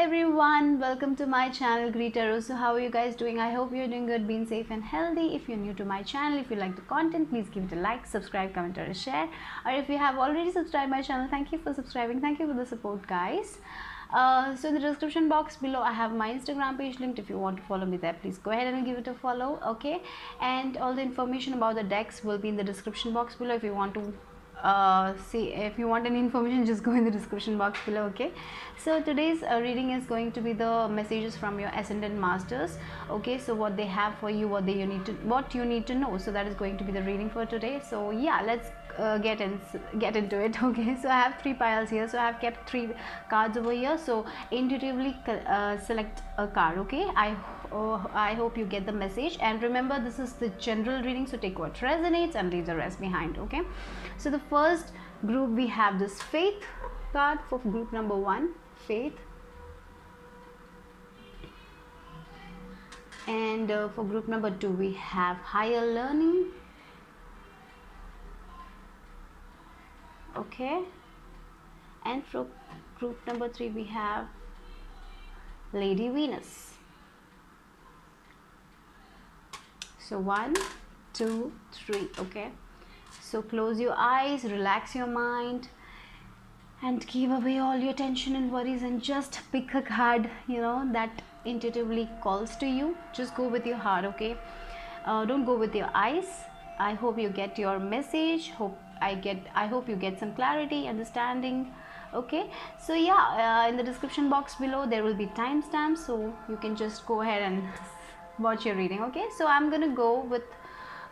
everyone, welcome to my channel Greet Tarot. So how are you guys doing? I hope you're doing good, being safe and healthy. If you're new to my channel, if you like the content, please give it a like, subscribe, comment or share. Or if you have already subscribed my channel, thank you for subscribing. Thank you for the support, guys. So in the description box below I have my Instagram page linked. If you want to follow me there, please go ahead and give it a follow. Okay, and all the information about the decks will be in the description box below. If you want to see, if you want any information, just go in the description box below. Okay, so today's reading is going to be the messages from your Ascendant Masters. Okay, so what they have for you, what you need to know. So that is going to be the reading for today. So yeah, let's get into it. Okay, so I have 3 piles here, so I have kept 3 cards over here. So intuitively select a card. Okay, I hope you get the message, and remember, this is the general reading, so take what resonates and leave the rest behind. Okay, so the first group, we have this Faith card for group number 1, Faith, and for group number 2 we have Higher Learning. Okay, and for group number 3 we have Lady Venus. So 1, 2, 3. Okay, so close your eyes, relax your mind, and give away all your tension and worries, and just pick a card, you know, that intuitively calls to you. Just go with your heart. Okay, don't go with your eyes. I hope you get your message. I hope you get some clarity, understanding. Okay, so yeah, in the description box below there will be timestamps, so you can just go ahead and watch your reading. Okay, so I'm gonna go with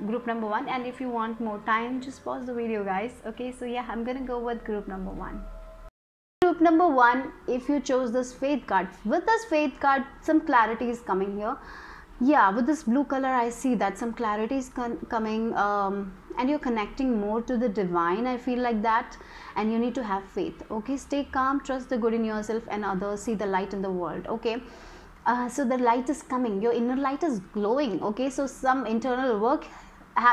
group number 1, and if you want more time, just pause the video, guys. Okay, so yeah, I'm gonna go with group number 1. Group number 1, if you chose this Faith card, with this Faith card some clarity is coming here. Yeah, with this blue color I see that some clarity is coming, and you're connecting more to the divine. I feel like that, and you need to have faith. Okay, stay calm, trust the good in yourself and others, see the light in the world. Okay, so the light is coming, your inner light is glowing. Okay, so some internal work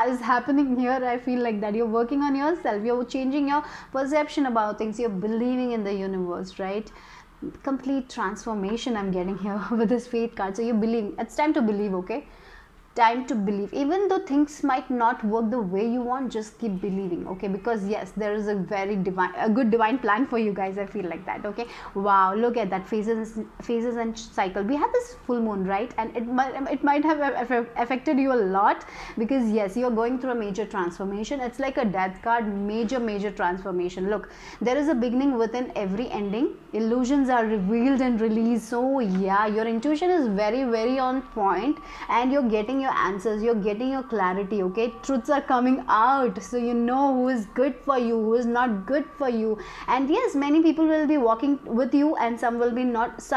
is happening here. I feel like that you're working on yourself, you're changing your perception about things, you're believing in the universe, right? Complete transformation I'm getting here with this Faith card. So you believe, it's time to believe. Okay, time to believe, even though things might not work the way you want, just keep believing. Okay, because yes, there is a good divine plan for you guys. I feel like that. Okay, wow, look at that, phases and cycle. We had this full moon, right? And it might have affected you a lot, because yes, you're going through a major transformation. It's like a death card, major transformation. Look, there is a beginning within every ending. Illusions are revealed and released. So yeah, your intuition is very on point, and you're getting your answers, you're getting your clarity. Okay, truths are coming out, so you know who is good for you, who is not good for you. And yes, many people will be walking with you, and some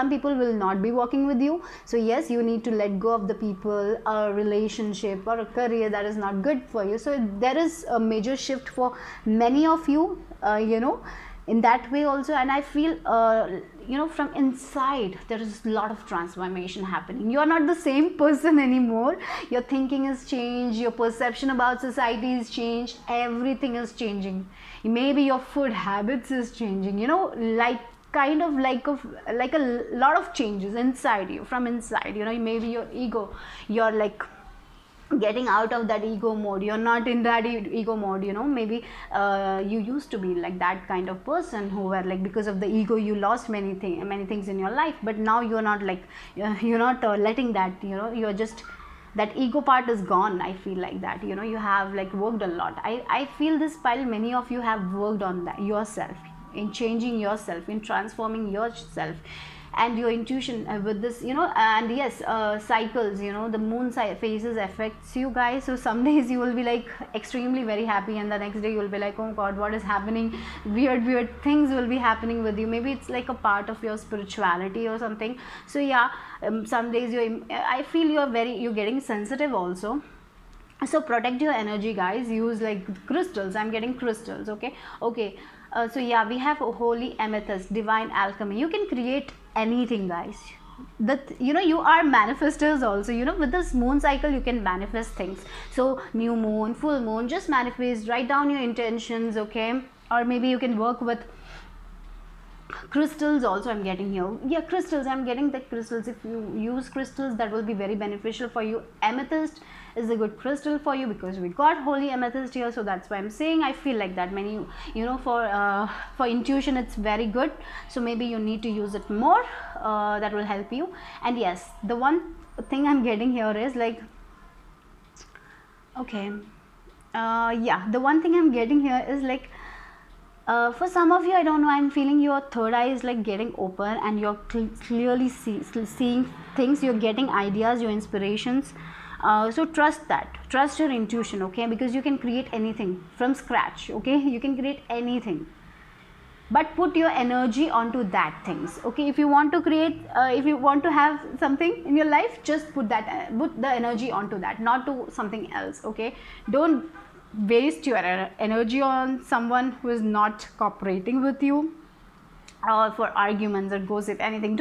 people will not be walking with you. So yes, you need to let go of the people, a relationship or a career that is not good for you. So there is a major shift for many of you, you know, in that way also. And I feel you know, from inside there is a lot of transformation happening. You are not the same person anymore. Your thinking is changed, your perception about society is changed, everything is changing. Maybe your food habits is changing, you know, like kind of like a lot of changes inside you, from inside. You know, maybe your ego, you're like getting out of that ego mode. You're not in that ego mode, you know. Maybe you used to be like that kind of person who were like, because of the ego you lost many things in your life, but now you're not like, you're not letting that, you know, you're just, that ego part is gone. I feel like that, you know, you have like worked a lot. I feel this pile, many of you have worked on that yourself, in changing yourself, in transforming yourself and your intuition with this, you know. And yes, cycles, you know, the moon phases affects you guys. So some days you will be like extremely very happy, and the next day you will be like, oh god, what is happening? Weird things will be happening with you. Maybe it's like a part of your spirituality or something. So yeah, some days I feel you're getting sensitive also. So protect your energy, guys. Use like crystals. I'm getting crystals. Okay, so yeah, we have a holy amethyst, divine alchemy. You can create anything, guys. That, you know, you are manifestors also. You know, with this moon cycle you can manifest things. So new moon, full moon, just manifest, write down your intentions. Okay, or maybe you can work with Crystals also I'm getting here. Yeah, crystals, I'm getting the crystals. If you use crystals, that will be very beneficial for you. Amethyst is a good crystal for you because we got holy amethyst here, so that's why I'm saying I feel like that. Many, for intuition it's very good, so maybe you need to use it more. That will help you. And yes, the one thing I'm getting here is like, okay, yeah, the one thing I'm getting here is like, for some of you, I don't know, I'm feeling your third eye is like getting open and you're clearly seeing things, you're getting ideas, your inspirations. So trust that, trust your intuition, okay, because you can create anything from scratch, okay, you can create anything, but put your energy onto that things, okay. If you want to create, if you want to have something in your life, just put the energy onto that, not to something else, okay. Don't waste your energy on someone who is not cooperating with you, or for arguments or gossip, anything.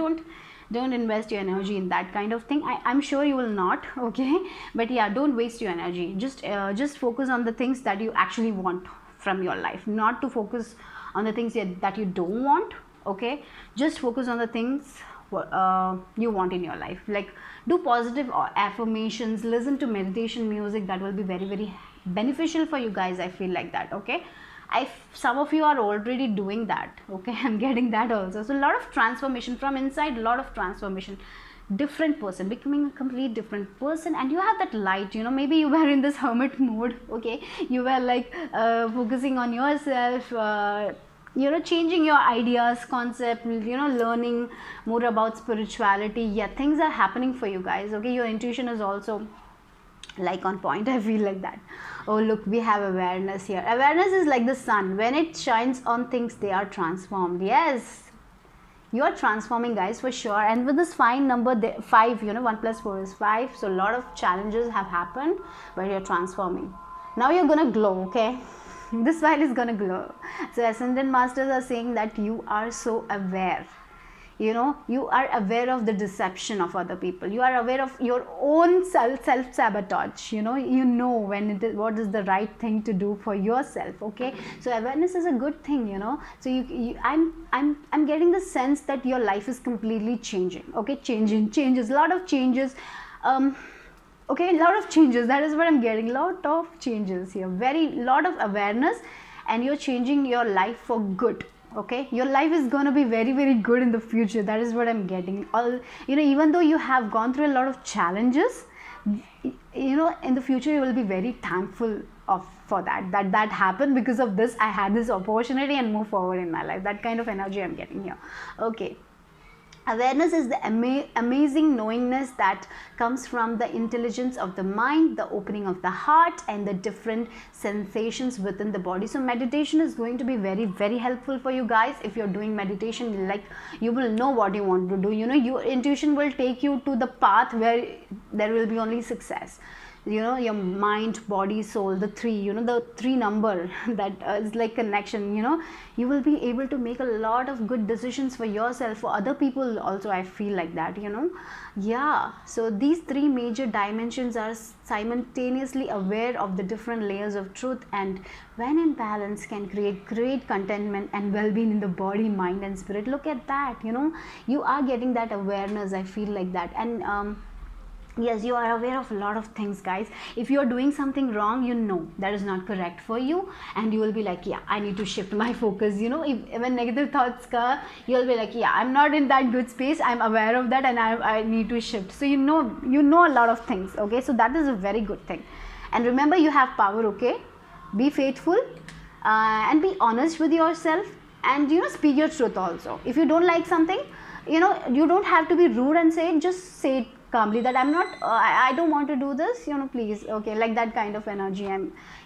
Don't invest your energy in that kind of thing. I'm sure you will not, okay, but yeah, don't waste your energy. Just focus on the things that you actually want from your life, not to focus on the things that you don't want, okay. Just focus on the things you want in your life. Like, do positive affirmations, listen to meditation music. That will be very, very beneficial for you guys. I feel like that, okay. Some of you are already doing that, okay. I'm getting that also. So a lot of transformation from inside, a lot of transformation, different person, becoming a complete different person. And you have that light, maybe you were in this hermit mode, okay, you were like focusing on yourself, changing your ideas, concept, learning more about spirituality. Yeah, things are happening for you guys, okay. Your intuition is also like on point. I feel like that. Oh look, we have awareness here. Awareness is like the sun. When it shines on things, they are transformed. Yes, you are transforming, guys, for sure. And with this fine number 5, 1 plus 4 is 5, so a lot of challenges have happened, but you're transforming. Now you're gonna glow, okay. This file is gonna glow. So Ascendant Masters are saying that you are so aware, you are aware of the deception of other people, you are aware of your own self-sabotage, you know when what is the right thing to do for yourself, okay. So awareness is a good thing, so I'm getting the sense that your life is completely changing, okay. Changes, a lot of changes, okay, a lot of changes, that is what I'm getting, lot of changes here, very lot of awareness, and you're changing your life for good, okay. Your life is going to be very, very good in the future. That is what I'm getting. Even though you have gone through a lot of challenges, in the future you will be very thankful for that happened because of this. I had this opportunity and move forward in my life. That kind of energy I'm getting here, okay. Awareness is the amazing knowingness that comes from the intelligence of the mind, the opening of the heart, and the different sensations within the body. So meditation is going to be very, very helpful for you guys. If you're doing meditation, like, you will know what you want to do. Your intuition will take you to the path where there will be only success. Your mind, body, soul, the 3, the 3 number that is like connection, you will be able to make a lot of good decisions for yourself, for other people also. I feel like that, yeah. So these 3 major dimensions are simultaneously aware of the different layers of truth, and when in balance can create great contentment and well-being in the body, mind and spirit. Look at that, you are getting that awareness. I feel like that. And yes, you are aware of a lot of things, guys. If you are doing something wrong, that is not correct for you, and you will be like, yeah, I need to shift my focus. When negative thoughts come, you will be like, yeah, I'm not in that good space, I'm aware of that, and I need to shift. So you know a lot of things, okay. So that is a very good thing. And remember, you have power, okay. Be faithful, and be honest with yourself, and speak your truth also. If you don't like something, you don't have to be rude and say it. Just say it calmly that I'm not, I don't want to do this, please, okay, like that kind of energy.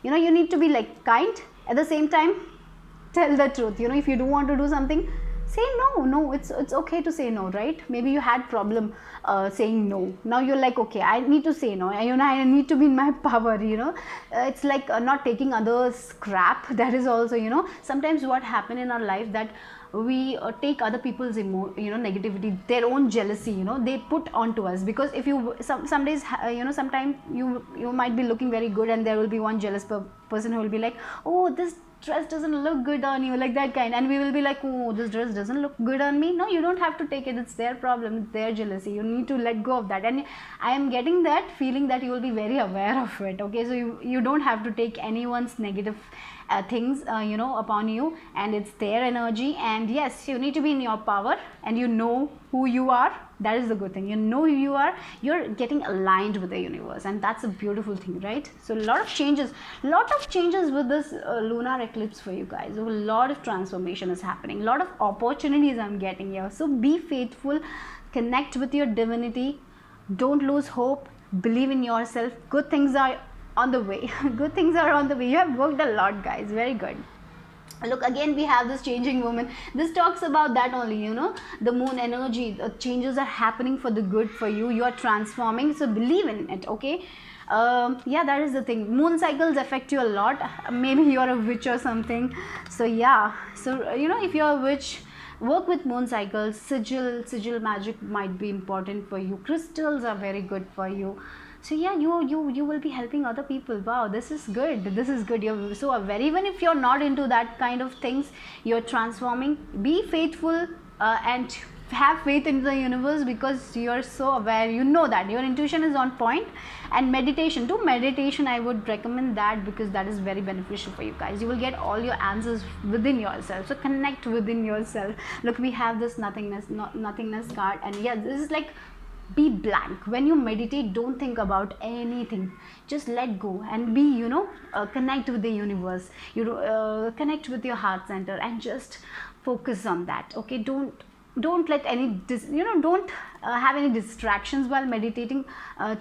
You need to be like kind, at the same time tell the truth. If you don't want to do something, say no. It's okay to say no, right? Maybe you had problem saying no. Now you're like, okay, I need to say no. I need to be in my power. It's like not taking others' crap. That is also, sometimes what happen in our life, that we take other people's negativity, their own jealousy, they put onto us. Because if you some days, sometimes you might be looking very good, and there will be one jealous person who will be like, oh, this dress doesn't look good on you, like that kind, and we will be like, oh, this dress doesn't look good on me. No, you don't have to take it. It's their problem, it's their jealousy. You need to let go of that. And I am getting that feeling that you will be very aware of it. Okay, so you don't have to take anyone's negative things upon you, and it's their energy. And yes, you need to be in your power, and you know who you are. That is the good thing. You know who you are. You're getting aligned with the universe, and that's a beautiful thing, right? So a lot of changes with this lunar eclipse for you guys. So a lot of transformation is happening, a lot of opportunities I'm getting here. So be faithful, connect with your divinity, don't lose hope, believe in yourself. Good things are on the way. Good things are on the way. You have worked a lot, guys. Very good. Look, again we have this changing woman. This talks about that only, the moon energy. The changes are happening for the good for you. You are transforming, so believe in it. Okay, yeah, that is the thing. Moon cycles affect you a lot. Maybe you are a witch or something. So yeah, so if you're a witch, work with moon cycles. Sigil magic might be important for you. Crystals are very good for you. So yeah, you will be helping other people. Wow, this is good. You're so aware. Even if you're not into that kind of things, you're transforming. Be faithful and have faith in the universe, because you're so aware. You know that your intuition is on point. And meditation, do meditation. I would recommend that, because that is very beneficial for you guys. You will get all your answers within yourself. So connect within yourself. Look, we have this nothingness card, and yeah, this is like, be blank. When you meditate, don't think about anything. Just let go and be, connect with the universe. Connect with your heart center and just focus on that. Okay, don't let any don't have any distractions while meditating.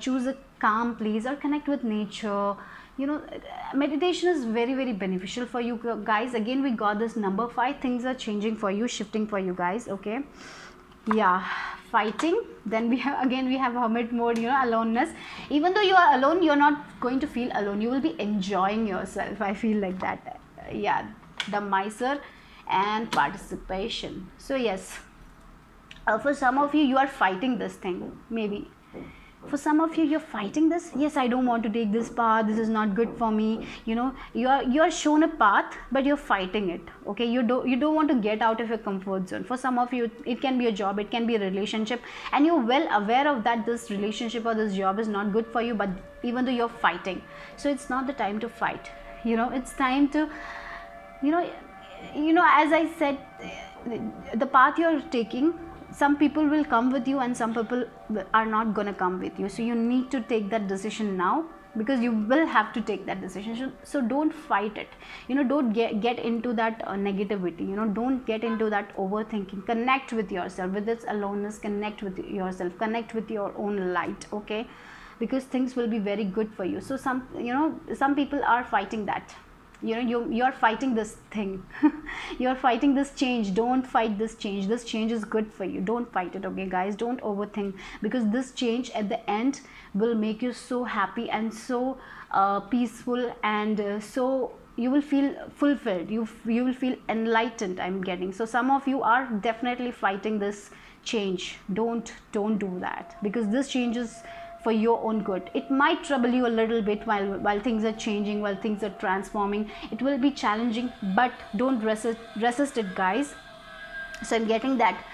Choose a calm place or connect with nature. Meditation is very, very beneficial for you guys. Again, we got this number 5. Things are changing for you, shifting for you guys. Okay, yeah, fighting. Then we have hermit mode, aloneness. Even though you are alone, you're not going to feel alone. You will be enjoying yourself. I feel like that. Yeah, the miser and participation. So yes, for some of you, you are fighting this thing. Maybe for some of you, you're fighting this. Yes, I don't want to take this path. This is not good for me. You are shown a path, but you're fighting it. Okay, you don't want to get out of your comfort zone. For some of you, it can be a job, it can be a relationship, and you're well aware of that this relationship or this job is not good for you. But even though you're fighting, so it's not the time to fight. It's time to, as I said, the path you're taking. Some people will come with you and some people are not gonna come with you. So you need to take that decision now, because you will have to take that decision. So don't fight it. Don't get into that negativity. Don't get into that overthinking. Connect with yourself. With this aloneness, connect with yourself. Connect with your own light. Okay, because things will be very good for you. So some people are fighting that. You're fighting this thing. You're fighting this change. Don't fight this change. This change is good for you. Don't fight it. Okay guys, don't overthink, because this change at the end will make you so happy and so peaceful, and so you will feel fulfilled. You will feel enlightened. I'm getting. So some of you are definitely fighting this change. Don't do that, because this change is for your own good. It might trouble you a little bit while things are changing, while things are transforming. It will be challenging, but don't resist it, guys. So I'm getting that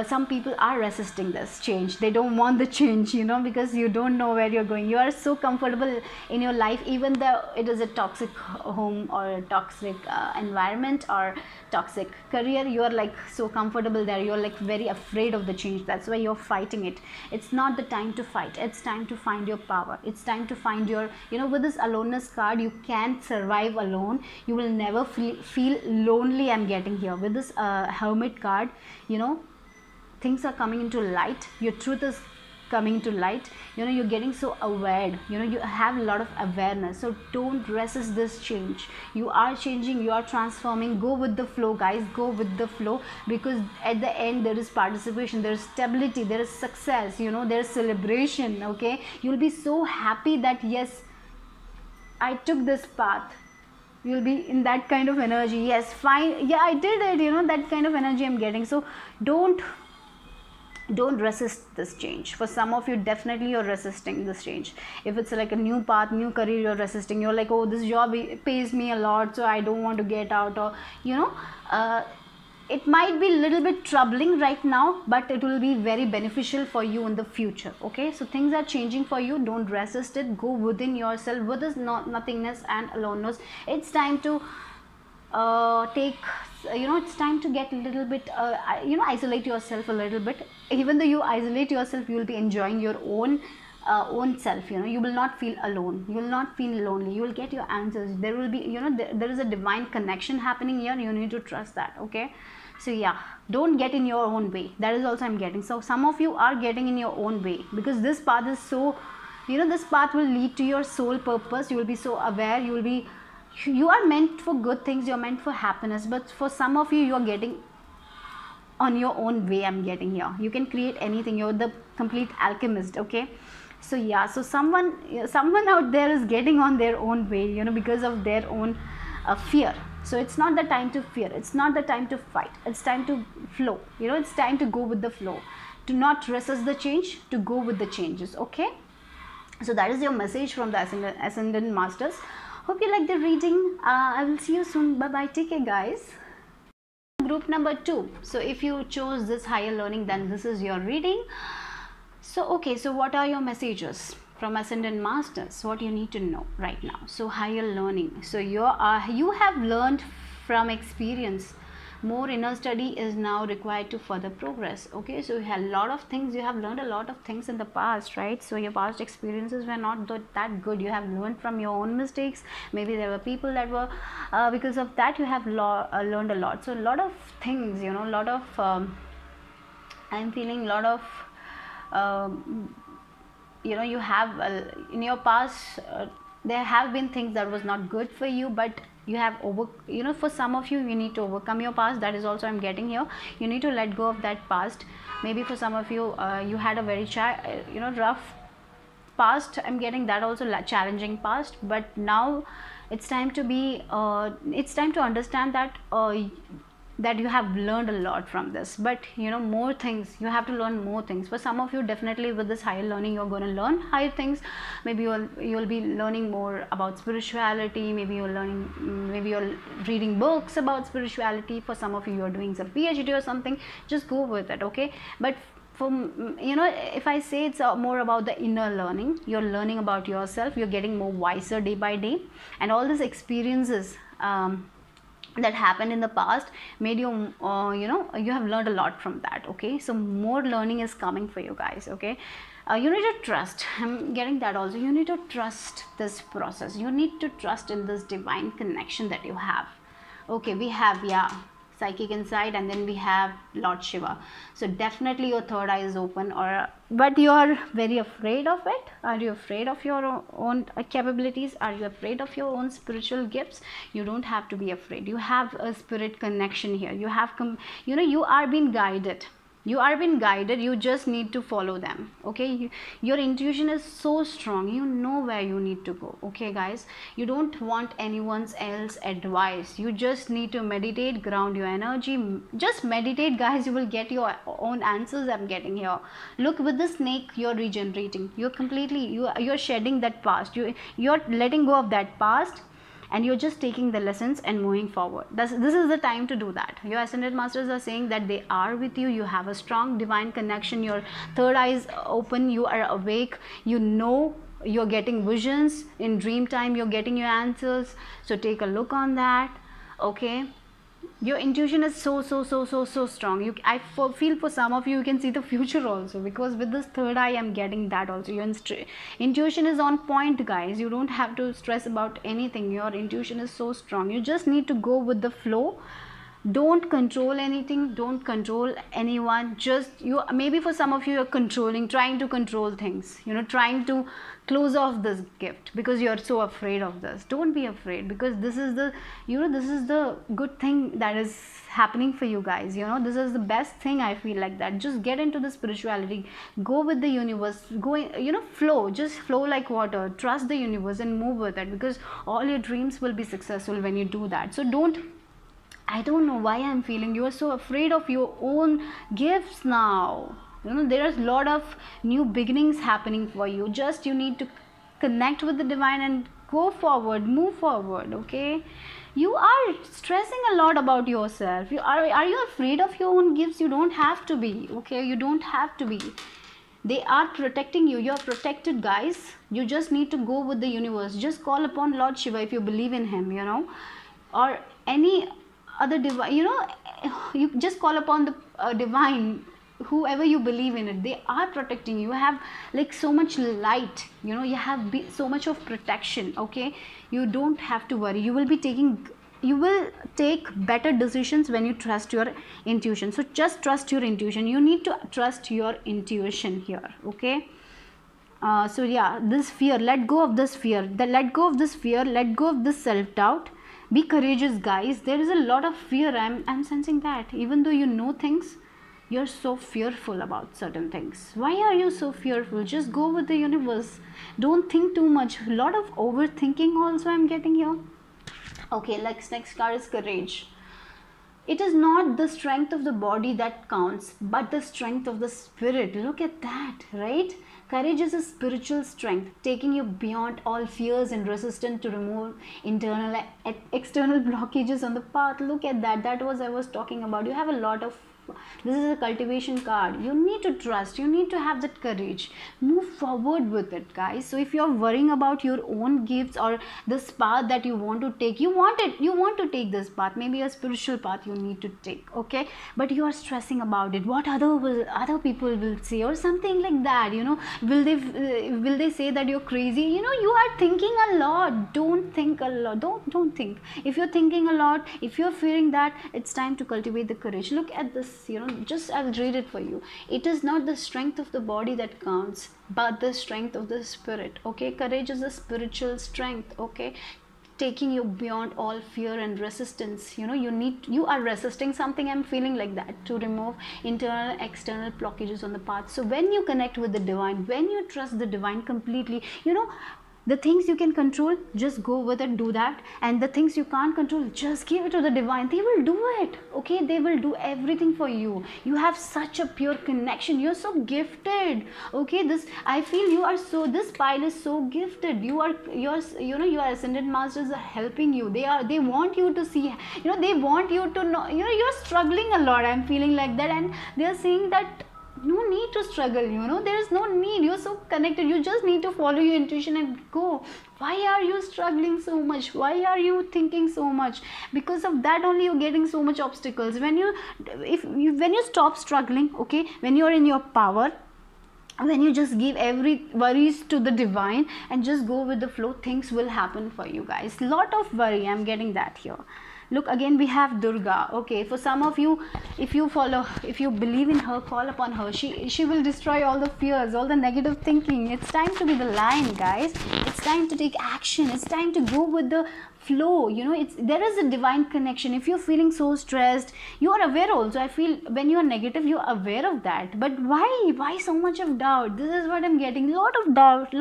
some people are resisting this change. They don't want the change, because you don't know where you're going. You are so comfortable in your life, even though it is a toxic home or a toxic environment or toxic career. You are like so comfortable there. You're like very afraid of the change. That's why you're fighting it. It's not the time to fight. It's time to find your power. It's time to find your, with this aloneness card, you can't survive alone. You will never feel lonely. I'm getting here with this hermit card. Things are coming into light. Your truth is coming to light. You're getting so aware. You have a lot of awareness. So don't resist this change. You are changing, you are transforming. Go with the flow, guys. Go with the flow, because at the end there is participation, there is stability, there is success, there is celebration. Okay, you'll be so happy that yes, I took this path. You'll be in that kind of energy. Yes, fine, yeah, I did it. That kind of energy I'm getting. So don't Don't resist this change. For some of you, definitely you're resisting this change. If it's like a new path, new career, you're resisting. You're like, oh, this job pays me a lot, so I don't want to get out. Or it might be a little bit troubling right now, but it will be very beneficial for you in the future. Okay, so things are changing for you. Don't resist it. Go within yourself, with this nothingness and aloneness. It's time to it's time to get a little bit isolate yourself a little bit. Even though you isolate yourself, you will be enjoying your own self. You will not feel alone, you will not feel lonely, you will get your answers. There will be there is a divine connection happening here. You need to trust that. Okay, so yeah, don't get in your own way. That is also I'm getting. So some of you are getting in your own way, because this path is so, this path will lead to your soul purpose. You will be so aware, you are meant for good things, you're meant for happiness. But for some of you, you're getting on your own way. I'm getting here, you can create anything. You're the complete alchemist. Okay, so yeah, so someone out there is getting on their own way, because of their own fear. So it's not the time to fear, it's not the time to fight, it's time to flow. It's time to go with the flow, to not resist the change, to go with the changes. Okay, so that is your message from the Ascendant Masters. Hope you like the reading. I will see you soon. Bye bye. Take care, guys. Group number 2. So if you chose this higher learning, then this is your reading. So okay, so what are your messages from Ascendant Masters? What you need to know right now? So higher learning. So you have learned from experience. More inner study is now required to further progress. Okay, so you have a lot of things, you have learned a lot of things in the past, right? So your past experiences were not that good. You have learned from your own mistakes. Maybe there were people that were because of that you have learned a lot. So a lot of things, a lot of I'm feeling a lot of you have in your past there have been things that was not good for you, but you have for some of you, you need to overcome your past. That is also I'm getting here. You need to let go of that past. Maybe for some of you, you had a very rough past. I'm getting that also, challenging past. But now it's time to be it's time to understand that that you have learned a lot from this. But more things, you have to learn more things. For some of you, definitely with this higher learning, you're going to learn higher things. Maybe you'll be learning more about spirituality. Maybe you're reading books about spirituality. For some of you, you're doing some PhD or something. Just go with it. Okay, but if I say it's more about the inner learning, you're learning about yourself, you're getting more wiser day by day. And all these experiences that happened in the past made you you have learned a lot from that. Okay, so more learning is coming for you guys. Okay, you need to trust. I'm getting that also. You need to trust this process. You need to trust in this divine connection that you have. Okay, we have psychic insight, and then we have Lord Shiva. So definitely your third eye is open, but you are very afraid of it. Are you afraid of your own capabilities? Are you afraid of your own spiritual gifts? You don't have to be afraid. You have a spirit connection here. You have you are being guided. You just need to follow them. Okay, your intuition is so strong. You know where you need to go. Okay guys, you don't want anyone else's advice. You just need to meditate, ground your energy. Just meditate, guys. You will get your own answers. I'm getting here. Look, with the snake, you're regenerating. You're shedding that past. You're letting go of that past, and you're just taking the lessons and moving forward. This is the time to do that. Your Ascended Masters are saying that they are with you. You have a strong divine connection. Your third eye is open. You are awake. You're getting visions. In dream time, you're getting your answers. So take a look on that. Okay, your intuition is so strong. I feel for some of you, you can see the future also, because with this third eye, I'm getting that also. Your intuition is on point, guys. You don't have to stress about anything. Your intuition is so strong. You just need to go with the flow. Don't control anything. Don't control anyone. Maybe for some of you, you're trying to control things, trying to close off this gift because you're so afraid of this. Don't be afraid, because this is the good thing that is happening for you guys. This is the best thing. I feel like that. Just get into the spirituality. Go with the universe. Flow. Just flow like water. Trust the universe and move with it, because all your dreams will be successful when you do that. So I don't know why I'm feeling you are so afraid of your own gifts now. You know, there is a lot of new beginnings happening for you. Just you need to connect with the divine and go forward, move forward. Okay, you are stressing a lot about yourself. Are you afraid of your own gifts? You don't have to be. Okay, you don't have to be. They are protecting you. You're protected, guys. You just need to go with the universe. Just call upon Lord Shiva if you believe in him, you know, or any other divine, you know. You just call upon the divine, whoever you believe in it. They are protecting you. You have like so much light, you know, you have so much of protection. Okay, you don't have to worry. You will take better decisions when you trust your intuition. So just trust your intuition. You need to trust your intuition here. Okay, so yeah, this fear, let go of this fear. Let go of this fear, let go of this self-doubt. Be courageous, guys. There is a lot of fear. I'm sensing that. Even though you know things, you're so fearful about certain things. Why are you so fearful? Just go with the universe. Don't think too much. A lot of overthinking also I'm getting here. Okay, next card is courage. It is not the strength of the body that counts, but the strength of the spirit. Look at that, right? Courage is a spiritual strength, taking you beyond all fears and resistance to remove internal and external blockages on the path. Look at that. That was I was talking about. You have a lot of, this is a cultivation card. You need to trust. You need to have that courage. Move forward with it, guys. So if you're worrying about your own gifts or this path that you want to take, you want to take this path, maybe a spiritual path you need to take. Okay, but you are stressing about it. What other people will say or something like that. You know, will they say that you're crazy? You know, you are thinking a lot. Don't think a lot. Don't think. If you're thinking a lot, if you're fearing that, it's time to cultivate the courage. Look at this. You know, just I'll read it for you. It is not the strength of the body that counts, but the strength of the spirit. Okay, courage is a spiritual strength. Okay, taking you beyond all fear and resistance. You know, you are resisting something. I'm feeling like that, to remove internal external blockages on the path. So when you connect with the divine, when you trust the divine completely, you know, the things you can control, just go with it, do that. And the things you can't control, just give it to the divine. They will do it. Okay, they will do everything for you. You have such a pure connection. You're so gifted. Okay, this, I feel you are so, this pile is so gifted. Your ascended masters are helping you. They want you to see, you know, they want you to know, you know, you're struggling a lot. I'm feeling like that, and they're saying that no need to struggle, you know, there is no need. You're so connected. You just need to follow your intuition and go. Why are you struggling so much? Why are you thinking so much? Because of that only you're getting so much obstacles. When you stop struggling, okay, when you're in your power, when you just give every worries to the divine and just go with the flow, things will happen for you, guys. Lot of worry, I'm getting that here. Look, again we have Durga. Okay, for some of you, if you believe in her, call upon her. She will destroy all the fears, all the negative thinking. It's time to be the lion, guys. It's time to take action. It's time to go with the flow. You know, there is a divine connection. If you're feeling so stressed, you are aware also. I feel when you are negative, you're aware of that. But why so much of doubt? This is what I'm getting. Lot of doubt.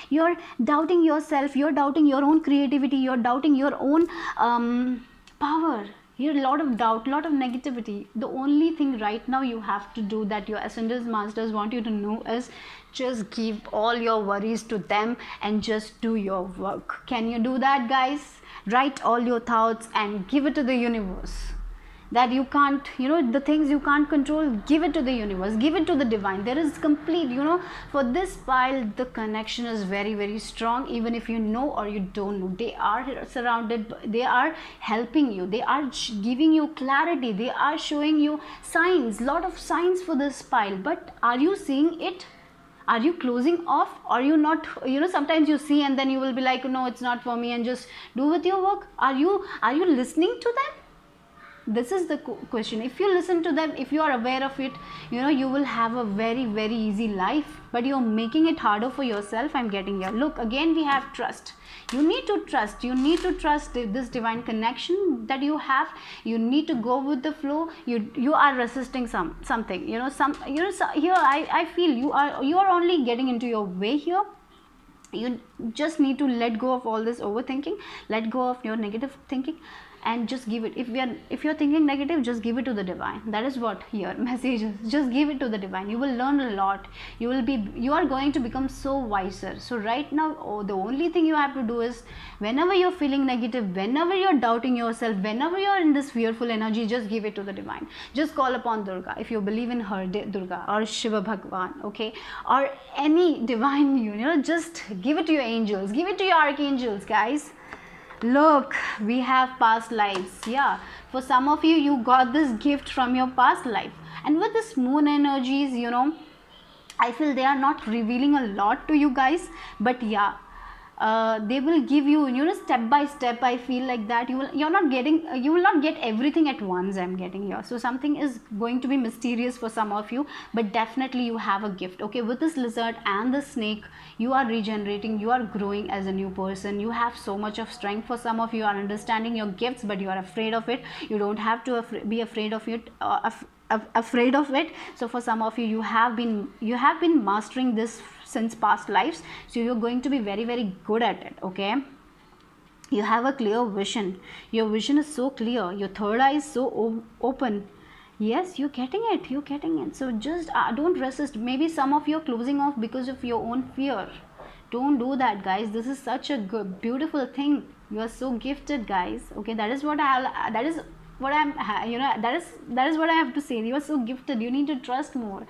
You're doubting yourself. You're doubting your own creativity. You're doubting your own power. Here, a lot of doubt, lot of negativity. The only thing right now you have to do, that your ascended masters want you to know, is just give all your worries to them and just do your work. Can you do that, guys? Write all your thoughts and give it to the universe. That you can't, you know, the things you can't control, give it to the universe, give it to the divine. There is complete, you know, for this pile, the connection is very, very strong. Even if you know or you don't know, they are surrounded, they are helping you, they are giving you clarity, they are showing you signs, lot of signs for this pile. But are you seeing it? Are you closing off? Are you not? You know, sometimes you see and then you will be like, no, it's not for me, and just do with your work. Are you listening to them? This is the question. If you listen to them, if you are aware of it, you know, you will have a very, very easy life. But you're making it harder for yourself, I'm getting here. Look, again we have trust. You need to trust. You need to trust this divine connection that you have. You need to go with the flow. You are resisting something. You know, here I feel you are only getting into your way here. You just need to let go of all this overthinking, let go of your negative thinking, and just give it. If you're thinking negative, just give it to the divine. That is what here message is. Just give it to the divine. You will learn a lot. You are going to become so wiser. So right now, the only thing you have to do is, whenever you're feeling negative, whenever you're doubting yourself, whenever you're in this fearful energy, just give it to the divine. Just call upon Durga, if you believe in her, Durga or Shiva Bhagwan, okay, or any divine, just give it to your angels, give it to your archangels, guys. Look, we have past lives. Yeah, for some of you, you got this gift from your past life. And with this moon energies, I feel they are not revealing a lot to you guys, but yeah, they will give you, step by step. I feel like that you will not get everything at once. I'm getting here. So something is going to be mysterious for some of you, but definitely you have a gift. Okay, with this lizard and the snake, you are regenerating, you are growing as a new person. You have so much of strength. For some of you are understanding your gifts, but you are afraid of it. You don't have to be afraid of it. Afraid of it. So for some of you, you have been mastering this since past lives, so you're going to be very, very good at it. Okay, you have a clear vision. Your vision is so clear, your third eye is so open. Yes, you're getting it. So just don't resist. Maybe some of you are closing off because of your own fear. Don't do that, guys. This is such a good, beautiful thing. You are so gifted, guys. Okay, that is what that is what I have to say. You are so gifted. You need to trust more.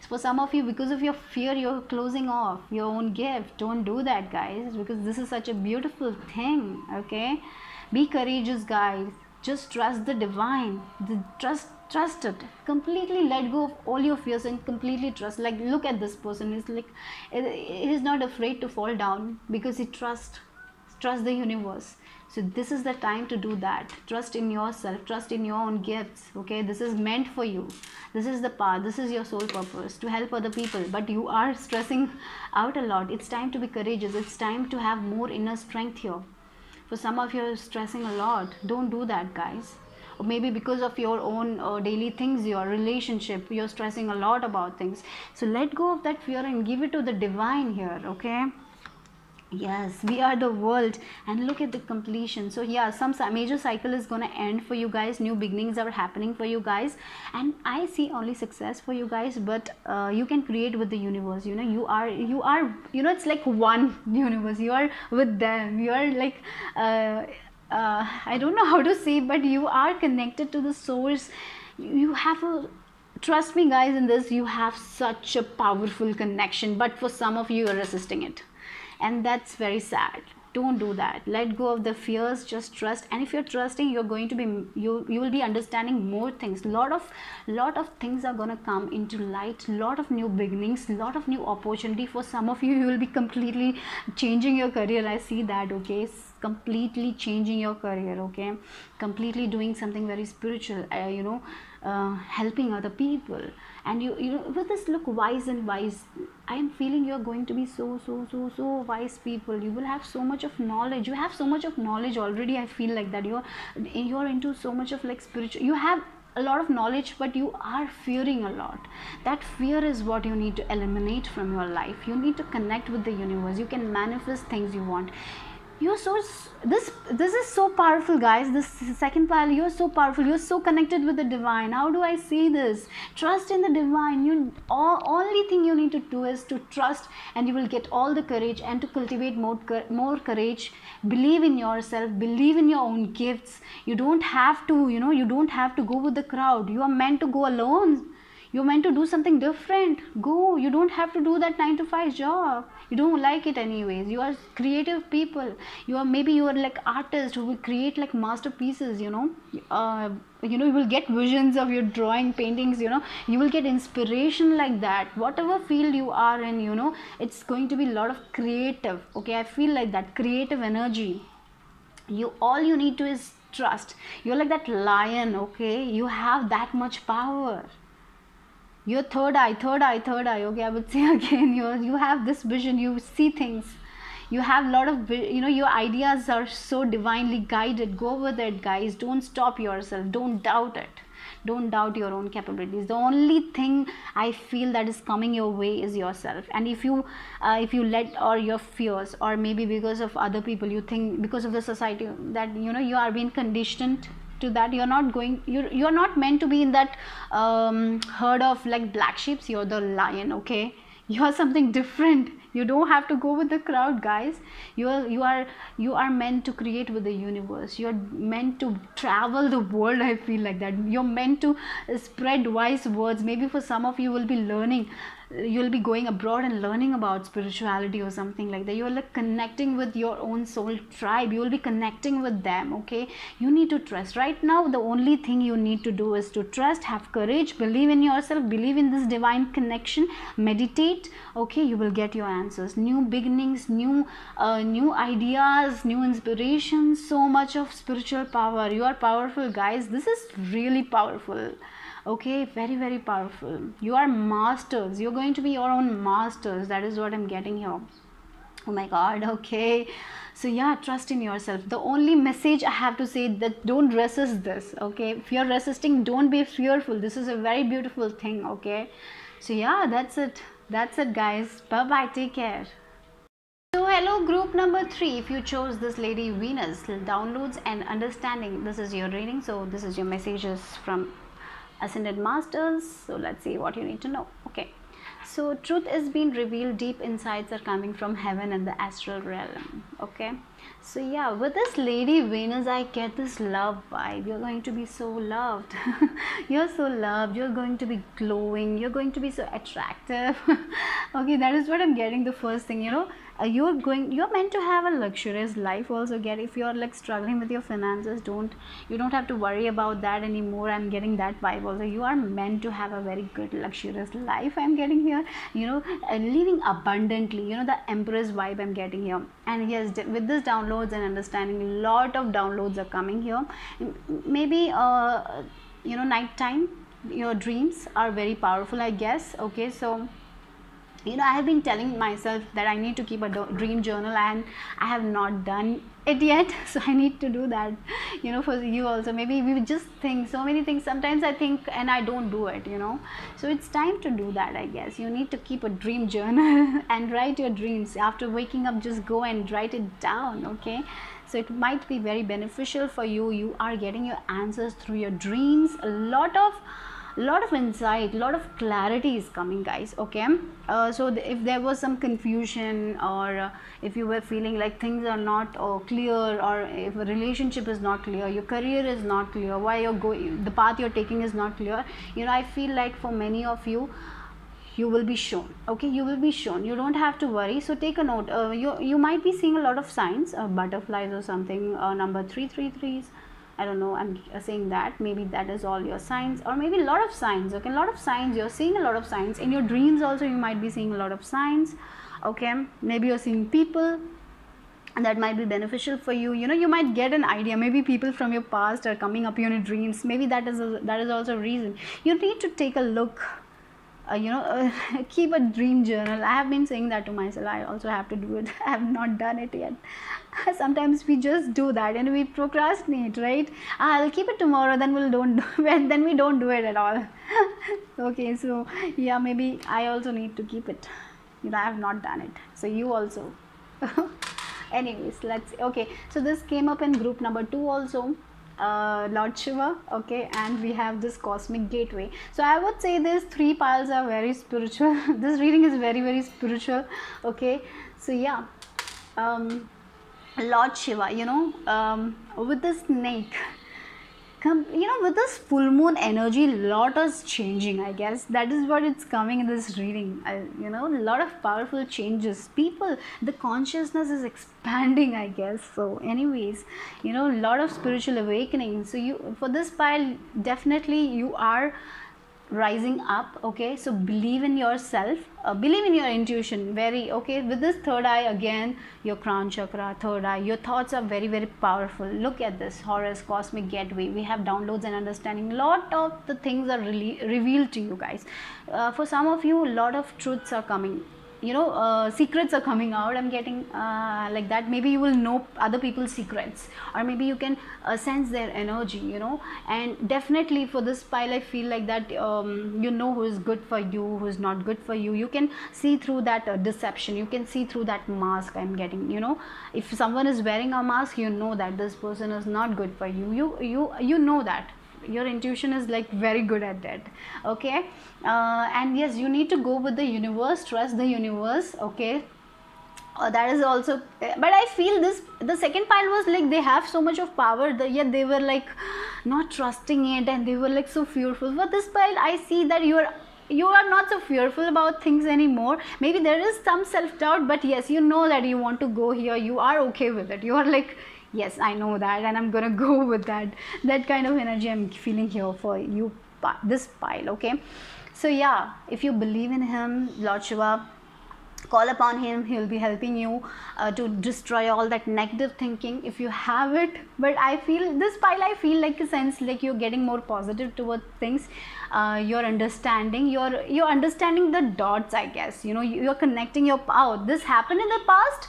For some of you, because of your fear, you're closing off your own gift. Don't do that, guys, because this is such a beautiful thing. Okay, be courageous, guys. Just trust the divine. Trust it completely. Let go of all your fears and completely trust. Like, look at this person. He's like, he is not afraid to fall down because he trusts the universe. So this is the time to do that. Trust in yourself, trust in your own gifts. Okay, this is meant for you. This is the path, this is your soul purpose, to help other people. But you are stressing out a lot. It's time to be courageous. It's time to have more inner strength here. For some of you are stressing a lot. Don't do that, guys. Or maybe because of your own daily things, your relationship, you're stressing a lot about things. So let go of that fear and give it to the divine here. Okay, yes, we are the world, and look at the completion. So yeah, some major cycle is gonna end for you guys. New beginnings are happening for you guys, and I see only success for you guys. But you can create with the universe. You are it's like one universe. You are with them. You are like I don't know how to say, but you are connected to the source. You have a, trust me, guys, in this, you have such a powerful connection, but for some of you are resisting it, and that's very sad. Don't do that. Let go of the fears. Just trust. And if you're trusting, you're going to be, you will be understanding more things. Lot of things are going to come into light. Lot of new beginnings, lot of new opportunity. For some of you, you will be completely changing your career. I see that. Okay, completely changing your career. Okay, completely doing something very spiritual, helping other people. And you with this look wise and wise, I am feeling you're going to be so wise people. You will have so much of knowledge. You have so much of knowledge already. I feel like that you're into so much of like spiritual. You have a lot of knowledge, but you are fearing a lot. That fear is what you need to eliminate from your life. You need to connect with the universe. You can manifest things you want. You're so, this is so powerful, guys. This second pile, you're so powerful. You're so connected with the divine. How do I say this? Trust in the divine. Only thing you need to do is to trust, and you will get all the courage, and to cultivate more courage. Believe in yourself. Believe in your own gifts. You don't have to, you don't have to go with the crowd. You are meant to go alone. You're meant to do something different. Go. You don't have to do that 9-to-5 job. You don't like it anyways. You are creative people. You are like artists who will create like masterpieces. You will get visions of your drawing, paintings. You will get inspiration like that. Whatever field you are in, it's going to be a lot of creative. Okay, I feel like that creative energy. All you need to is trust. You're like that lion. Okay, you have that much power. Your third eye, okay, I would say again, you have this vision, you see things, you have a lot of, your ideas are so divinely guided. Go with it, guys. Don't stop yourself. Don't doubt it. Don't doubt your own capabilities. The only thing I feel that is coming your way is yourself. And if you let or your fears, or maybe because of other people, you think because of the society that you are being conditioned to that, you're not meant to be in that herd of like black sheep. You're the lion, okay? You're something different. You don't have to go with the crowd, guys. You are meant to create with the universe. You're meant to travel the world. I feel like that you're meant to spread wise words. Maybe for some of you will be learning, you'll be going abroad and learning about spirituality or something like that. You're like connecting with your own soul tribe. You will be connecting with them, okay? You need to trust. Right now the only thing you need to do is to trust, have courage, believe in yourself, believe in this divine connection, meditate, okay? You will get your answers, new beginnings, new ideas, new inspirations, so much of spiritual power. You are powerful, guys. This is really powerful, okay? Very, very powerful. You are masters. You're going to be your own masters. That is what I'm getting here. Oh my god, okay? So yeah, trust in yourself. The only message I have to say that don't resist this, okay? If you're resisting, don't be fearful. This is a very beautiful thing, okay? So yeah, that's it, guys. Bye bye, take care. So hello group number 3. If you chose this lady Venus, downloads and understanding, this is your reading. So this is your messages from Ascended Masters. So let's see what you need to know. Okay, so truth is being revealed, deep insights are coming from heaven and the astral realm, okay? So yeah, with this lady Venus, I get this love vibe. You're going to be so loved. You're so loved. You're going to be glowing. You're going to be so attractive. Okay, that is what I'm getting. The first thing, you're meant to have a luxurious life also. If you're like struggling with your finances, you don't have to worry about that anymore. I'm getting that vibe also. You are meant to have a very good luxurious life. I'm getting here, living abundantly, the Empress vibe I'm getting here. And yes, with this downloads and understanding, a lot of downloads are coming here. Maybe night time, your dreams are very powerful, I guess, okay? So I have been telling myself that I need to keep a dream journal, and I have not done it yet. So I need to do that, for you also. Maybe we just think so many things. Sometimes I think and I don't do it, So it's time to do that, I guess. You need to keep a dream journal and write your dreams. After waking up, just go and write it down, okay? So it might be very beneficial for you. You are getting your answers through your dreams. A lot of insight, a lot of clarity is coming, guys, okay? So if there was some confusion, or if you were feeling like things are not clear, or if a relationship is not clear, your career is not clear, why you're going, the path you're taking is not clear, I feel like for many of you, you will be shown, okay? You will be shown. You don't have to worry. So take a note. You might be seeing a lot of signs, butterflies or something, number 333s. I don't know, I'm saying that maybe that is all your signs, or maybe a lot of signs, okay? A lot of signs. You're seeing a lot of signs in your dreams also. You might be seeing a lot of signs, okay? Maybe you're seeing people, and that might be beneficial for you. You might get an idea. Maybe people from your past are coming up in your dreams. Maybe that is also a reason. You need to take a look. Keep a dream journal. I have been saying that to myself. I also have to do it. I have not done it yet. Sometimes we just do that and we procrastinate, right? I'll keep it tomorrow, then we don't do it at all. Okay, so yeah, maybe I also need to keep it. I have not done it, so you also. Anyways, okay, so this came up in group number 2 also. Lord Shiva, okay, and we have this cosmic gateway. So I would say these 3 piles are very spiritual. This reading is very, very spiritual, okay? So yeah, Lord Shiva, with the snake, with this full moon energy, lot is changing, I guess. That is what it's coming in this reading. A lot of powerful changes. The consciousness is expanding, I guess. So anyways, a lot of spiritual awakening. So for this pile, definitely you are rising up, okay? So believe in yourself, believe in your intuition, very, okay? With this third eye, again, your crown chakra, third eye, your thoughts are very, very powerful. Look at this Horus cosmic gateway. We have downloads and understanding. Lot of the things are really revealed to you, guys. For some of you, a lot of truths are coming. secrets are coming out. I'm getting like that. Maybe you will know other people's secrets, or maybe you can sense their energy, and definitely for this pile I feel like that who is good for you, who is not good for you. You can see through that deception, you can see through that mask. I'm getting, if someone is wearing a mask, that this person is not good for you. You know that your intuition is like very good at that. Okay, and yes, you need to go with the universe, trust the universe. Okay, that is also, but I feel the second pile was like they have so much of power, yet they were like not trusting it, and they were like so fearful. For this pile I see that you are not so fearful about things anymore. Maybe there is some self-doubt, but yes, you know that you want to go here, you are okay with it. You are like, yes, I know that, and I'm gonna go with that kind of energy I'm feeling here for you, this pile. Okay, so yeah, if you believe in him, Lord Shiva, call upon him. He will be helping you to destroy all that negative thinking if you have it. But I feel this pile, I feel like a sense like you're getting more positive towards things. You're understanding, you're understanding the dots, I guess. You're connecting your power. This happened in the past,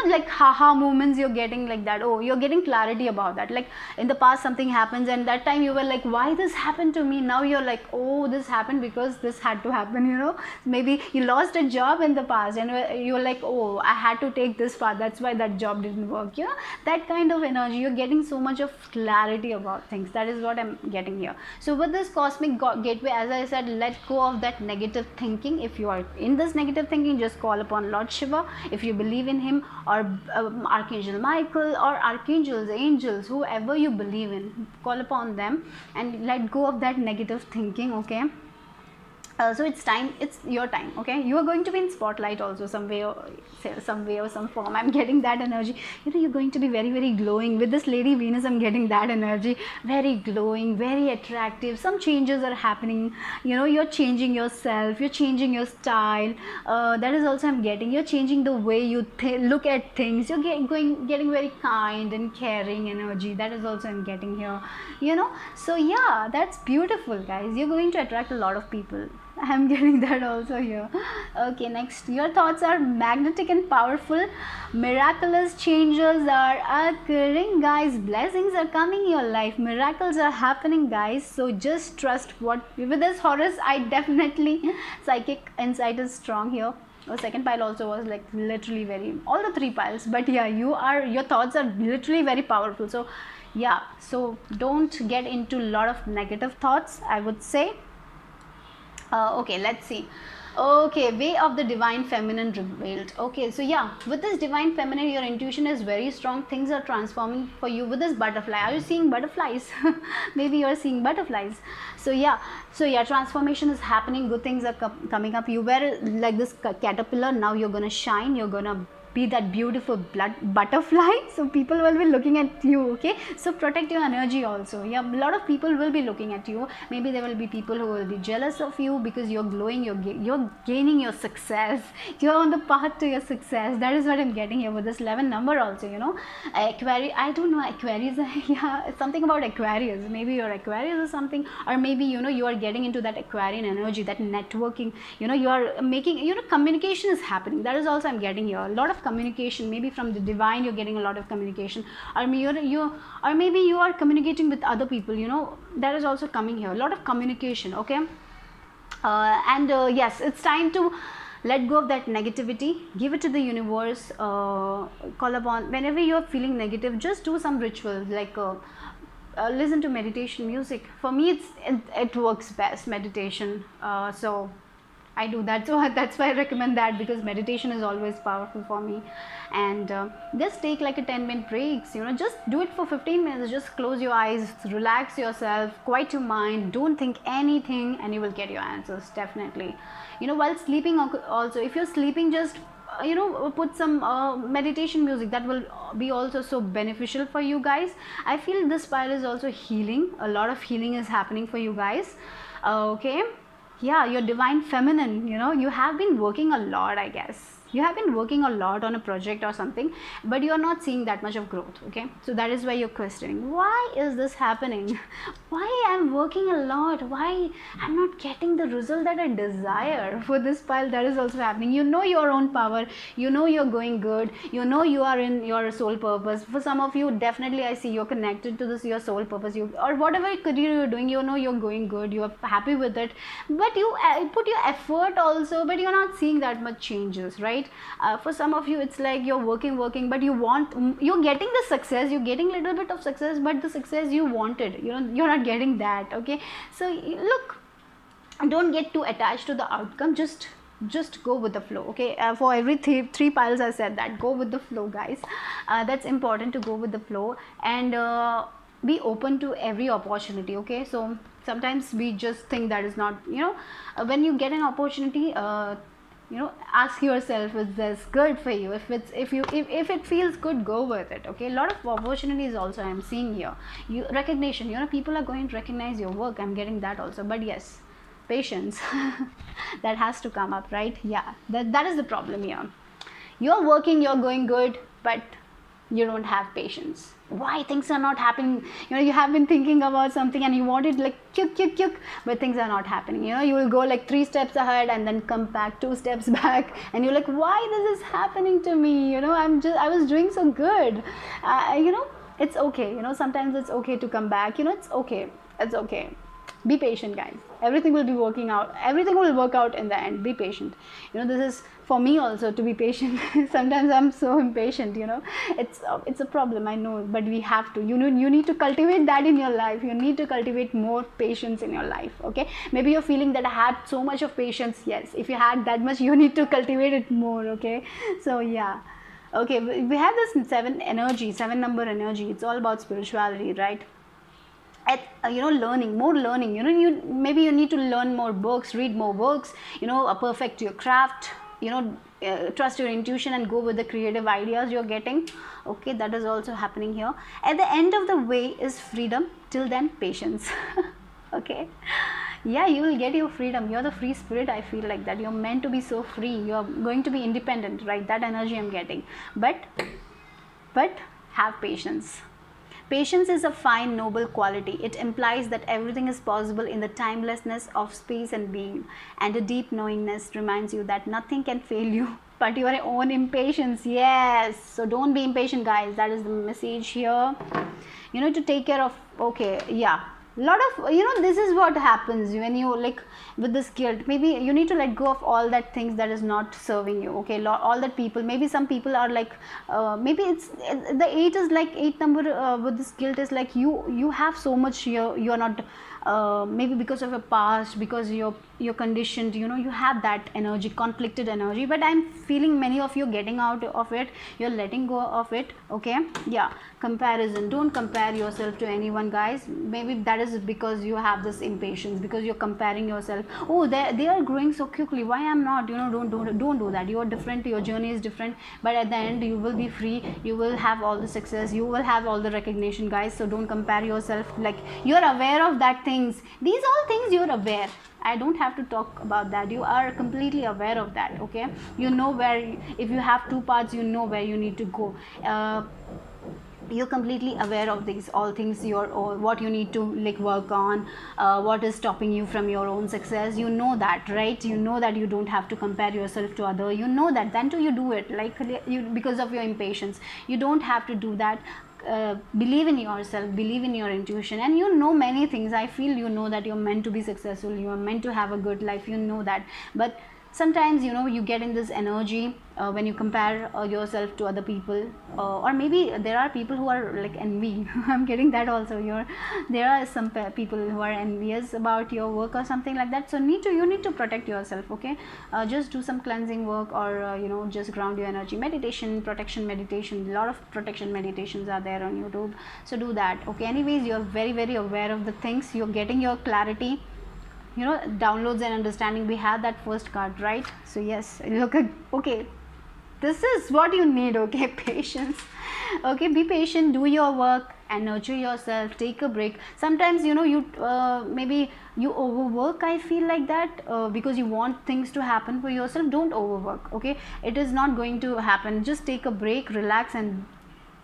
like haha moments you're getting, like that. Oh, you're getting clarity about that. Like in the past something happens, and that time you were like, why this happened to me? Now you're like, oh, this happened because this had to happen. Maybe you lost a job in the past, and you're like, oh, I had to take this path, that's why that job didn't work. That kind of energy. You're getting so much of clarity about things. That is what I'm getting here. So with this cosmic gateway, as I said, let go of that negative thinking. If you are in this negative thinking, just call upon Lord Shiva. If you believe in him, or Archangel Michael, or archangels, angels, whoever you believe in, call upon them and let go of that negative thinking. Okay, so it's your time. Okay, you are going to be in spotlight also, some way or some form. I'm getting that energy. You're going to be very, very glowing with this Lady Venus. I'm getting that energy, very glowing, very attractive. Some changes are happening. You're changing yourself, you're changing your style. That is also I'm getting. You're changing the way you look at things. You're getting very kind and caring energy. That is also I'm getting here. So yeah, that's beautiful, guys. You're going to attract a lot of people. I'm getting that also here. Okay, next, your thoughts are magnetic and powerful. Miraculous changes are occurring, guys. Blessings are coming in your life. Miracles are happening, guys. So just trust with this Horus. I definitely psychic insight is strong here. The second pile also was like literally very, all the three piles, but yeah, your thoughts are literally very powerful. So yeah, so don't get into a lot of negative thoughts, I would say. Okay, let's see. Okay, way of the divine feminine revealed. Okay, so yeah, with this divine feminine, your intuition is very strong. Things are transforming for you. With this butterfly, are you seeing butterflies? Maybe you're seeing butterflies. So yeah, transformation is happening. Good things are coming up. You were like this caterpillar, now you're gonna shine. You're gonna be that beautiful butterfly. So people will be looking at you. Okay, so protect your energy also. Yeah, a lot of people will be looking at you. Maybe there will be people who will be jealous of you because you're glowing, you're gaining your success, you're on the path to your success. That is what I'm getting here with this 11 number also. Aquarius, I don't know, Aquarius. Yeah, it's something about Aquarius. Maybe you're Aquarius or something, or maybe you are getting into that Aquarian energy, that networking. You are making, communication is happening. That is also I'm getting here. A lot of communication, maybe from the divine you're getting a lot of communication, or maybe you are communicating with other people. That is also coming here, a lot of communication. Okay, yes, it's time to let go of that negativity, give it to the universe. Call upon, whenever you're feeling negative, just do some rituals, like listen to meditation music. For me, it works best, meditation. So I do that, so that's why I recommend that, because meditation is always powerful for me. And just take like a 10-minute breaks. Just do it for 15 minutes. Just close your eyes, relax yourself, quiet your mind, don't think anything, and you will get your answers, definitely. While sleeping also, if you're sleeping, just put some meditation music. That will be also so beneficial for you guys. I feel this pile is also healing. A lot of healing is happening for you guys. Okay, yeah, your divine feminine, you have been working a lot, I guess. you have been working a lot on a project or something, but you are not seeing that much of growth. Okay, so that is why you're questioning, why is this happening? Why I'm working a lot, why I'm not getting the result that I desire? For this pile, that is also happening. You know your own power, you know you're going good, you know you are in your soul purpose. For some of you, definitely I see you're connected to this, your soul purpose, you, or whatever career you're doing, you know you're going good, you're happy with it, but you put your effort also, but you're not seeing that much changes, right? For some of you, it's like you're working, but you're getting the success, you're getting little bit of success, but the success you wanted, you know, you're not getting that. Okay, so look, don't get too attached to the outcome, just go with the flow. Okay, for every three piles I said that, go with the flow, guys. That's important, to go with the flow, and be open to every opportunity. Okay, so sometimes we just think that is not, you know, when you get an opportunity, you know, ask yourself, is this good for you? If it feels good, go with it. Okay, a lot of opportunities also I'm seeing here. Recognition, you know, people are going to recognize your work, I'm getting that also, but yes, patience that has to come up, right? Yeah, that is the problem here. You're working, you're going good, but you don't have patience. Why things are not happening? You know, you have been thinking about something and you want it like quick, but things are not happening. You know, you will go like 3 steps ahead and then come back 2 steps back, and you're like, why this is happening to me? You know, I was doing so good. You know, it's okay. You know, sometimes it's okay to come back. You know, it's okay. Be patient, guys. Everything will be working out. Everything will work out in the end. Be patient. You know, this is for me also, to be patient. Sometimes I'm so impatient, you know. It's a problem, I know, but we have to. You need to cultivate that in your life. You need to cultivate more patience in your life. Okay, maybe you're feeling that I had so much of patience. Yes, if you had that much, you need to cultivate it more. Okay, so yeah. Okay, we have this 7 number energy. It's all about spirituality, right? You know, more learning. You know, maybe you need to learn more books, read more books, you know, perfect your craft, you know, trust your intuition and go with the creative ideas you're getting. Okay, that is also happening here. At the end of the way is freedom. Till then, patience. Okay, yeah, you will get your freedom. You're the free spirit. I feel like that you're meant to be so free. You're going to be independent, right? That energy I'm getting, but have patience. Patience is a fine, noble quality. It implies that everything is possible in the timelessness of space and being, and a deep knowingness reminds you that nothing can fail you but your own impatience. Yes, so don't be impatient, guys. That is the message here. You know, to take care of, okay, yeah, lot of, you know, this is what happens when you, like, with this guilt, maybe you need to let go of all that things that is not serving you. Okay, all that people, maybe some people are like, maybe it's the 8 is like 8 number, with this guilt is like you have so much, you're not, maybe because of your past, because you're conditioned, you know, you have that energy, conflicted energy, but I'm feeling many of you getting out of it, you're letting go of it. Okay, yeah, comparison, don't compare yourself to anyone, guys. Maybe that is because you have this impatience, because you're comparing yourself. Oh, they are growing so quickly, why I'm not? You know, don't do that. You are different, your journey is different, but at the end you will be free, you will have all the success, you will have all the recognition, guys. So don't compare yourself. Like, you're aware of that things, these all things you're aware. I don't have to talk about that. You are completely aware of that. Okay, you know where, if you have 2 parts, you know where you need to go. You're completely aware of these all things, or what you need to, like, work on, what is stopping you from your own success. You know that, right? You know that you don't have to compare yourself to other. You know that, then too you do it, like, because of your impatience. You don't have to do that. Believe in yourself, believe in your intuition, and you know many things. I feel you know that you're meant to be successful, you are meant to have a good life, you know that. But sometimes, you know, you get in this energy when you compare yourself to other people, or maybe there are people who are like envy. I'm getting that also. There are some people who are envious about your work or something like that. So you need to protect yourself. Okay, just do some cleansing work, or you know, just ground your energy. Meditation, protection meditation, a lot of protection meditations are there on YouTube, so do that. Okay, anyways, you're very, very aware of the things, you're getting your clarity, you know, downloads and understanding. We have that first card, right? So yes, look at, okay, This is what you need, okay? Patience. Okay, be patient, do your work and nurture yourself. Take a break. Sometimes, you know, you maybe you overwork. I feel like that because you want things to happen for yourself. Don't overwork, okay? It is not going to happen. Just take a break, relax, and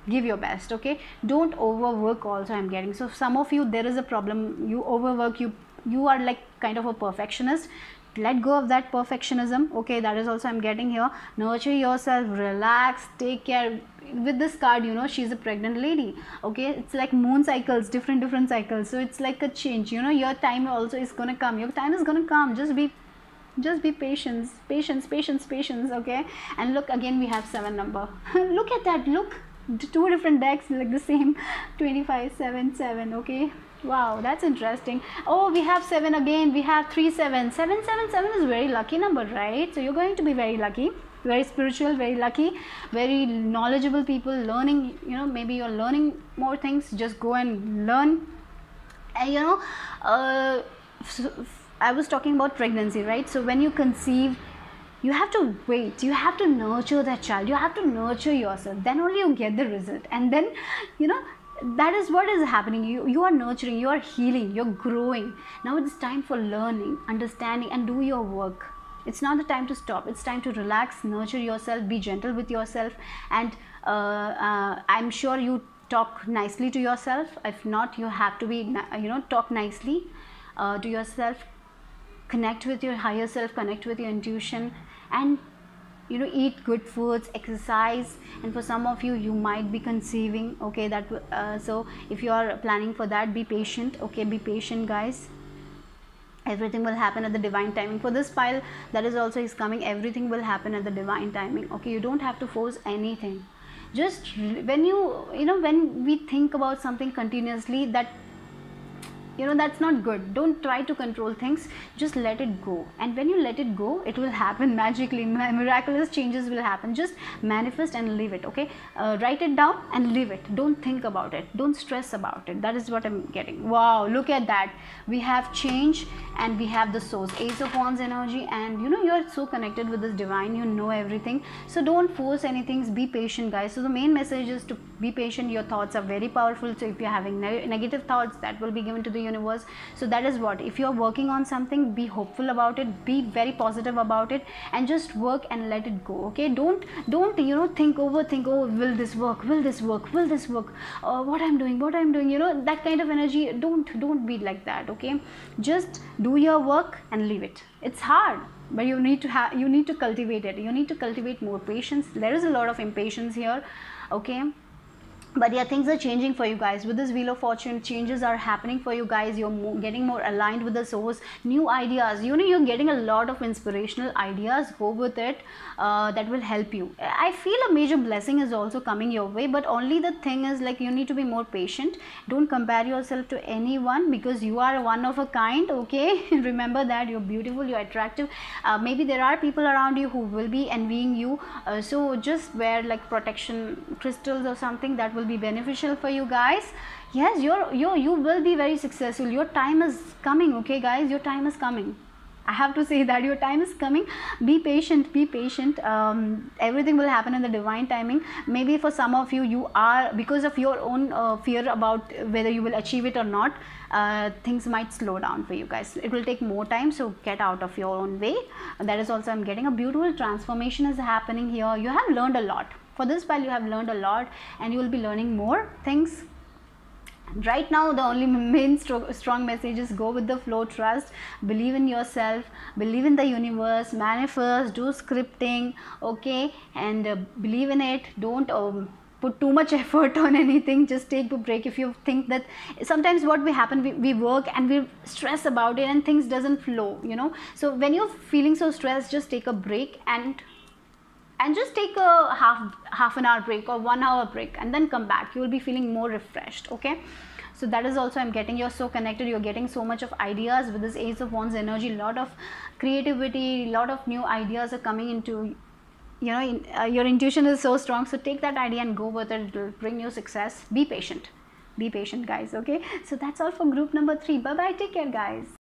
give your best, okay? Don't overwork also, I'm getting. So some of you, there is a problem. You overwork, you are like kind of a perfectionist. Let go of that perfectionism, okay? That is also I'm getting here. Nurture yourself, relax, take care. With this card, you know, she's a pregnant lady, okay? It's like moon cycles, different cycles, so it's like a change, you know. Your time also is gonna come. Your time is gonna come. Just be patience, okay? And look, again we have 7 number. Look at that, look, 2 different decks like the same. 25 7 7, okay? Wow, that's interesting. Oh, we have 7 again. We have 3 7 7 7 7 is very lucky number, right? So you're going to be very lucky, very spiritual, very lucky, very knowledgeable people, learning, you know, maybe you're learning more things. Just go and learn. And you know, I was talking about pregnancy, right? So when you conceive, you have to wait, you have to nurture that child, you have to nurture yourself, then only you get the result. And then, you know, that is what is happening. You are nurturing, you are healing, you're growing. Now it's time for learning, understanding, and do your work. It's not the time to stop. It's time to relax, nurture yourself, be gentle with yourself. And I'm sure you talk nicely to yourself. If not, you have to be, you know, talk nicely to yourself. Connect with your higher self, connect with your intuition, and you know, eat good foods, exercise. And for some of you, you might be conceiving, okay? That so if you are planning for that, be patient, okay? Be patient, guys. Everything will happen at the divine timing. For this pile that is also is coming, everything will happen at the divine timing, okay? You don't have to force anything. Just when you know, when we think about something continuously, that, you know, that's not good. Don't try to control things, just let it go. And when you let it go, it will happen magically. Miraculous changes will happen. Just manifest and leave it, okay? Write it down and leave it. Don't think about it, don't stress about it. That is what I'm getting. Wow, look at that. We have change and we have the source, Ace of Wands energy. And you know, you are so connected with this divine, you know everything. So don't force anything. Be patient, guys. So the main message is to be patient. Your thoughts are very powerful. So if you're having negative thoughts, that will be given to the universe. So that is what, if you're working on something, be hopeful about it, be very positive about it, and just work and let it go, okay? Don't you know, overthink, oh, will this work, what I'm doing, you know, that kind of energy. Don't be like that, okay? Just do your work and leave it. It's hard, but you need to cultivate it. You need to cultivate more patience. There is a lot of impatience here, okay? But yeah, things are changing for you guys. With this Wheel of Fortune, changes are happening for you guys. You're getting more aligned with the source. New ideas, you know, you're getting a lot of inspirational ideas. Go with it. That will help you. I feel a major blessing is also coming your way, but only the thing is, like, you need to be more patient. Don't compare yourself to anyone, because you are one of a kind, okay? Remember that you're beautiful, you're attractive. Maybe there are people around you who will be envying you, so just wear like protection crystals or something. That will be beneficial for you guys. Yes, you will be very successful. Your time is coming, okay guys? Your time is coming. I have to say that your time is coming. Be patient. Everything will happen in the divine timing. Maybe for some of you, you are, because of your own fear about whether you will achieve it or not, things might slow down for you guys. It will take more time, so get out of your own way. That is also, I'm getting a beautiful transformation is happening here. You have learned a lot. For this pile, you have learned a lot, and you will be learning more things. Right now, the only main strong message is go with the flow, trust, believe in yourself, believe in the universe, manifest, do scripting, okay, and believe in it. Don't put too much effort on anything. Just take a break. If you think that sometimes what will happen, we work and we stress about it and things doesn't flow, you know. So when you're feeling so stressed, just take a break and just take a half an hour break or 1 hour break, and then come back. You will be feeling more refreshed, okay? So that is also, I'm getting, you're so connected, you're getting so much of ideas with this Ace of Wands energy. Lot of creativity, lot of new ideas are coming into, you know, your intuition is so strong. So take that idea and go with it. It will bring you success. Be patient, guys, okay? So that's all for group number 3. Bye bye, take care, guys.